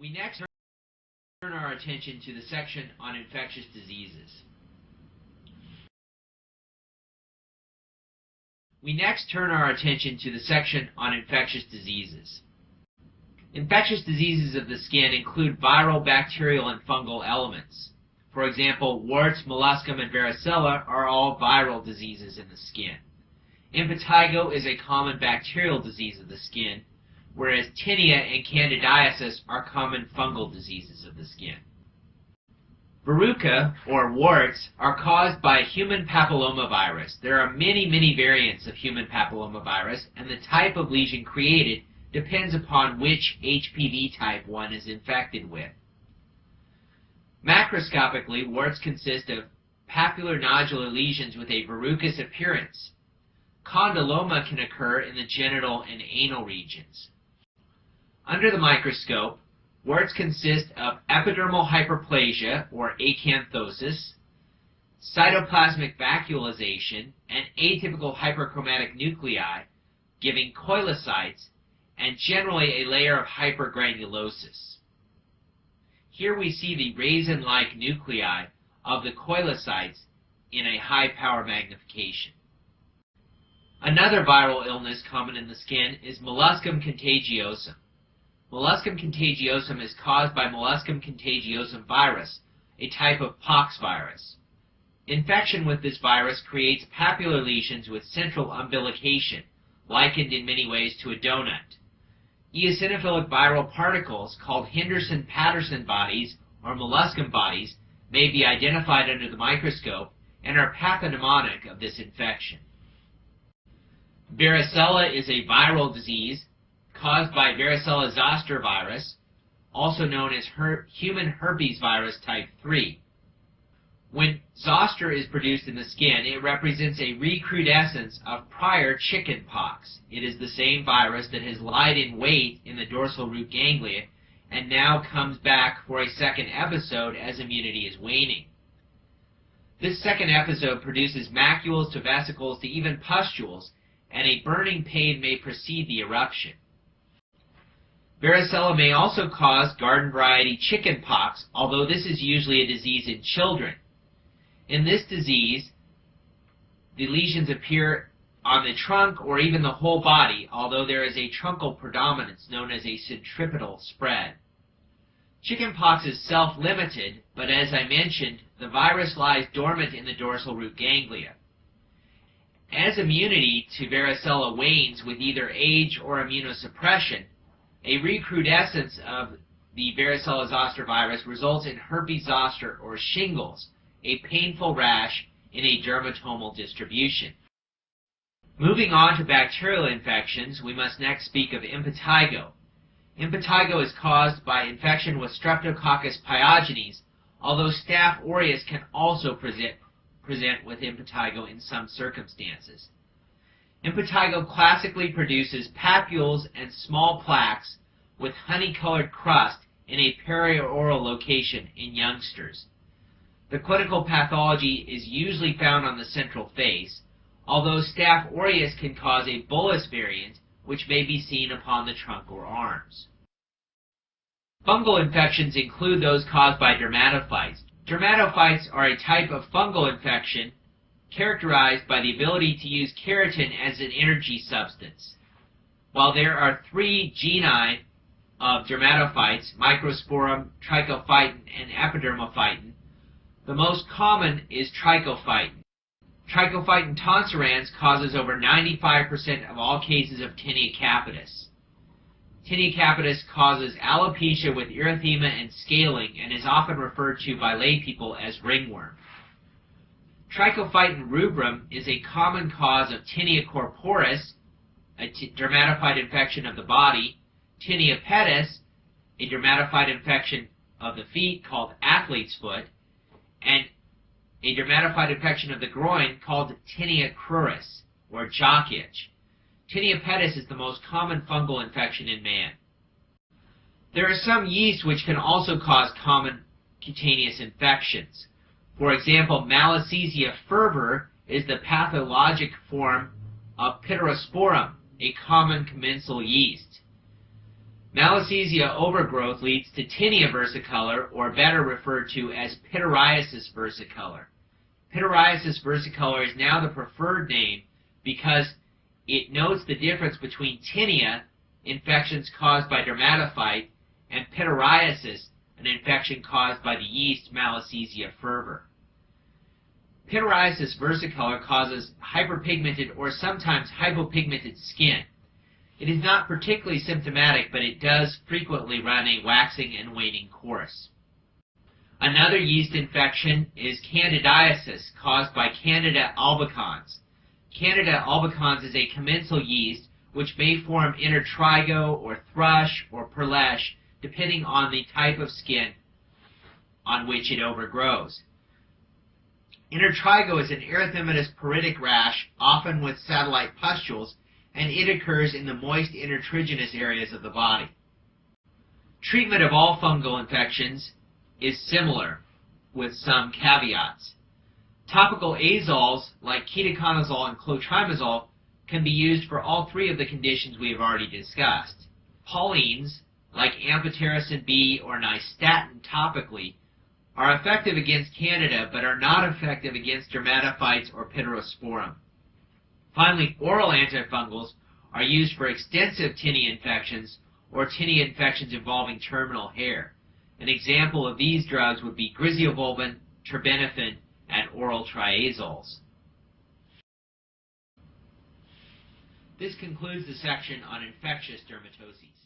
We next turn our attention to the section on infectious diseases. Infectious diseases of the skin include viral, bacterial, and fungal elements. For example, warts, molluscum, and varicella are all viral diseases in the skin. Impetigo is a common bacterial disease of the skin, whereas tinea and candidiasis are common fungal diseases of the skin. Verruca, or warts, are caused by human papillomavirus. There are many variants of human papillomavirus, and the type of lesion created depends upon which HPV type one is infected with. Macroscopically, warts consist of papular nodular lesions with a verrucous appearance. Condyloma can occur in the genital and anal regions. Under the microscope, warts consist of epidermal hyperplasia, or acanthosis, cytoplasmic vacuolization, and atypical hyperchromatic nuclei, giving cholocytes, and generally a layer of hypergranulosis. Here we see the raisin-like nuclei of the cholocytes in a high-power magnification. Another viral illness common in the skin is molluscum contagiosum. Molluscum contagiosum is caused by molluscum contagiosum virus, a type of pox virus. Infection with this virus creates papular lesions with central umbilication, likened in many ways to a donut. Eosinophilic viral particles, called Henderson-Patterson bodies or molluscum bodies, may be identified under the microscope and are pathognomonic of this infection. Varicella is a viral disease caused by varicella zoster virus, also known as human herpes virus type 3. When zoster is produced in the skin, it represents a recrudescence of prior chicken pox. It is the same virus that has lied in wait in the dorsal root ganglia and now comes back for a second episode as immunity is waning. This second episode produces macules to vesicles to even pustules, and a burning pain may precede the eruption. Varicella may also cause garden variety chicken pox, although this is usually a disease in children. In this disease, the lesions appear on the trunk or even the whole body, although there is a truncal predominance known as a centripetal spread. Chickenpox is self-limited, but as I mentioned, the virus lies dormant in the dorsal root ganglia. As immunity to varicella wanes with either age or immunosuppression, a recrudescence of the varicella zoster virus results in herpes zoster or shingles, a painful rash in a dermatomal distribution. Moving on to bacterial infections, we must next speak of impetigo. Impetigo is caused by infection with Streptococcus pyogenes, although Staph aureus can also present with impetigo in some circumstances. Impetigo classically produces papules and small plaques with honey-colored crust in a perioral location in youngsters. The clinical pathology is usually found on the central face, although Staph aureus can cause a bullous variant, which may be seen upon the trunk or arms. Fungal infections include those caused by dermatophytes. Dermatophytes are a type of fungal infection characterized by the ability to use keratin as an energy substance. While there are 3 genii of dermatophytes, Microsporum, Trichophyton, and Epidermophyton, the most common is Trichophyton. Trichophyton tonsurans causes over 95% of all cases of tinea capitis. Tinea capitis causes alopecia with erythema and scaling and is often referred to by laypeople as ringworm. Trichophyton rubrum is a common cause of tinea corporis, a dermatophyte infection of the body, tinea pedis, a dermatophyte infection of the feet called athlete's foot, and a dermatophyte infection of the groin called tinea cruris, or jock itch. Tinea pedis is the most common fungal infection in man. There are some yeasts which can also cause common cutaneous infections. For example, Malassezia fervor is the pathologic form of Pityrosporum, a common commensal yeast. Malassezia overgrowth leads to tinea versicolor, or better referred to as pityriasis versicolor. Pityriasis versicolor is now the preferred name because it notes the difference between tinea, infections caused by dermatophyte, and pityriasis, an infection caused by the yeast Malassezia fervor. Pityriasis versicolor causes hyperpigmented or sometimes hypopigmented skin. It is not particularly symptomatic, but it does frequently run a waxing and waning course. Another yeast infection is candidiasis, caused by Candida albicans. Candida albicans is a commensal yeast which may form intertrigo or thrush or perleche depending on the type of skin on which it overgrows. Intertrigo is an erythematous pruritic rash, often with satellite pustules, and it occurs in the moist intertriginous areas of the body. Treatment of all fungal infections is similar, with some caveats. Topical azoles, like ketoconazole and clotrimazole, can be used for all three of the conditions we have already discussed. Paulines, like amphotericin B or nystatin topically, are effective against Candida but are not effective against dermatophytes or pityrosporum. Finally, oral antifungals are used for extensive tinea infections or tinea infections involving terminal hair. An example of these drugs would be griseovolbin, terbinafine, and oral triazoles. This concludes the section on infectious dermatoses.